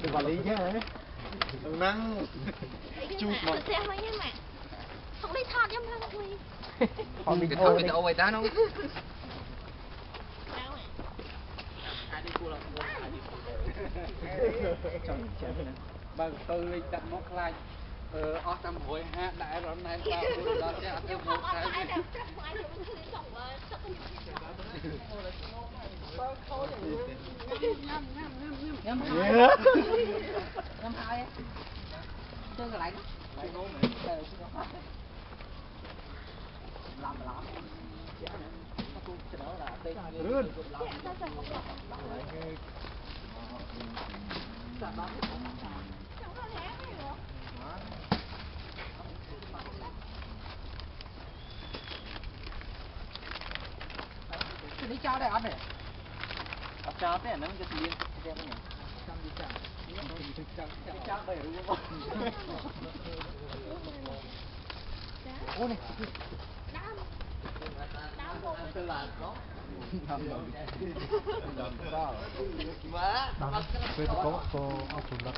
đừng quản lý chứ năng chụp mà xe thôi nhé mà không đi thọt em thằng quỳ cái thằng người ta ôi ta nó bằng tôi lịch đặt mốc lại ở trăm hồi ha đại rồi này tao nó sẽ ăn thêm một cái nhâm hai chơi cái lạnh làm đi cho đây ăn này cho thế nó cái tiền cái gì trăm đi cho đây đúng không ô này Có học trường đó